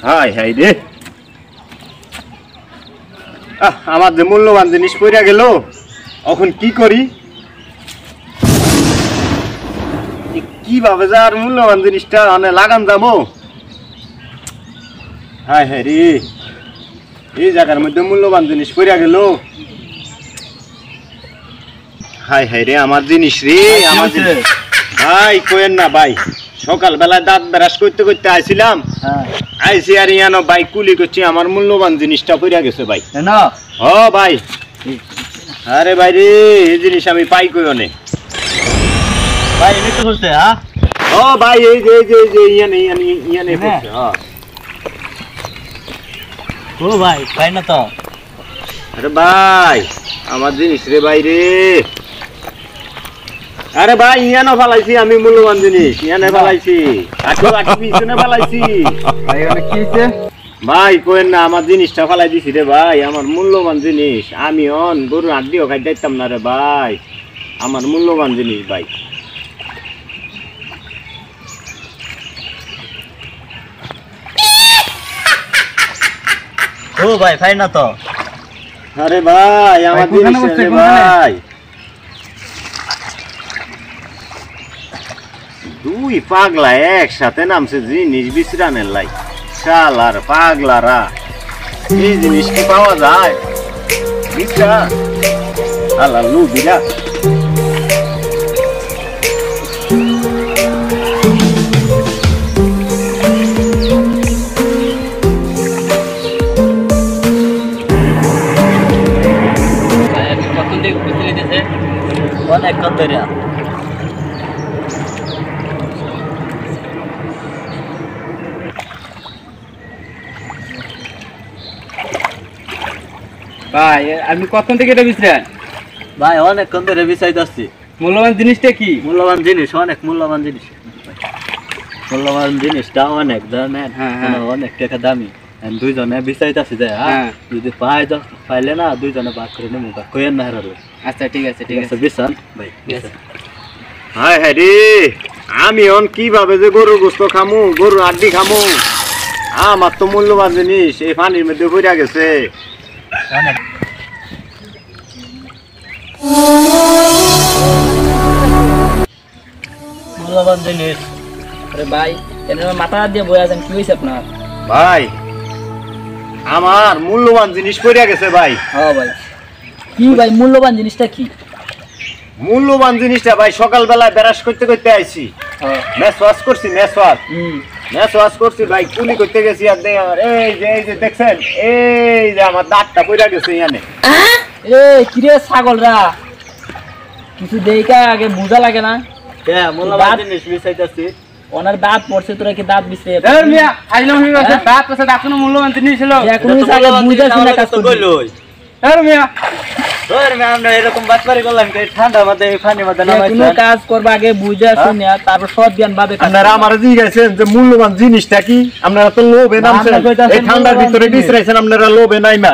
high high রে আমার যে মূল্যবান জিনিস পড়ে গেল এখন কি করি কিভাবে যে আর মূল্যবান জিনিসটা লাগান যাবো হাই হাই রে এই জায়গার মধ্যে মূল্যবান জিনিস পড়ে গেল হাই হাই রে আমার জিনিস রে আমার ভাই কোয়েন না ভাই সকাল বেলায় দাঁত ব্রাশ করতে করতে আইছিলাম আইসি আর ইয়ানো ভাই কুলি করছি আমার মূল্যবান জিনিসটা পড়ে গেছে ভাই ও ভাই আরে ভাই রে এই জিনিস আমি পাই কই অনেক ভাই এনে তো করতে হ্যাঁ ও ভাই এই যে ইয়ানে পড়ছে হ্যাঁ ও ভাই পাই না তো আরে ভাই আমার জিনিস রে ভাই রে আরে ভাই ইয়ানো ফালাইছি আমি মূল্যবান জিনিস ইয়ানে ফালাইছি আকি পিছনে ফালাইছি ভাই এটা কি হইছে ভাই কোয়েন না আমার জিনিসটা ফালাই দিছি রে ভাই আমার মূল্যবান জিনিস আমি গরু আড্ডিও খাই যাইতাম না রে ভাই আমার মূল্যবান জিনিস ভাই ও ভাই পাই না তো আরে ভাই আমার জিনিস রে ভাই দুই পাগলা একসাথে নামছে জিনিস বিশ্রামের লাই শালার পাগলারা এই জিনিস কি পাওয়া যায় বুঝছা আল্লাহ লুবিরা অনেক কতরিয়া ভাই আপনি কতক্ষণ থেকে এটা বিচরেন ভাই অনেকক্ষণ ধরে বিচাইতেছি মূল্যবান জিনিসটা কি মূল্যবান জিনিস অনেক মূল্যবান জিনিস মূল্যবান জিনিসটা অনেক জানেন অনেক টাকা দামি দুইজনে বিচাইতেছি যে যদি পাইলে না দুইজনে ভাগ করে নেবো কইেন না হারালো আচ্ছা ঠিক আছে বিচান ভাই হায় হায় রে আমি কিভাবে যে গরুর গোস্ত খামু গরুর আড্ডি খামু আমার তো মূল্যবান জিনিস এই পানির মধ্যে পড়ে গেছে মূল্যবান জিনিস আরে ভাই এনে মাথা দিয়ে বই আছেন কি হইছে আপনার ভাই আমার মূল্যবান জিনিস পড়ে গেছে ভাই হ্যাঁ ভাই কি ভাই মূল্যবান জিনিসটা কি মূল্যবান জিনিসটা ভাই সকাল বেলায় ব্রাশ করতে করতে আইছি ম্যাচ ওয়াশ করছি ম্যাচ ওয়াশ করছি ভাই কুলি করতে গেছি আর এই যে দেখছেন এই যে আমার দাঁতটা পড়ে গেছে ইয়ানে কিরে ছাগলরা কিছু দেইকা আগে বুঝা লাগে না কে মূল্যবান জিনিস বিচাইতেছি ওনার দাঁত পড়ছে তোরা কি দাঁত বিছরে এর মিয়া আইলো হই গেছে দাঁত পড়ছে দাঁত কোনো মূল্যবান জিনিস ছিল এখন আগে বুঝা শুনে কাজ কইলই এর মিয়া তোর মিয়া আমরা এরকম বাতবাড়ি করলাম কি ঠান্ডা মাঝে পানি মাঝে নামাইছি কোনো কাজ করবা আগে বুঝা শুনে তারপর সব জ্ঞান ভাবে আপনারা আমার জিজ্ঞাসেন যে মূল্যবান জিনিসটা কি আপনারা তো লোভে নামছেন এই ঠান্ডার ভিতরে বিছরাইছেন আপনারা লোভে নাইমা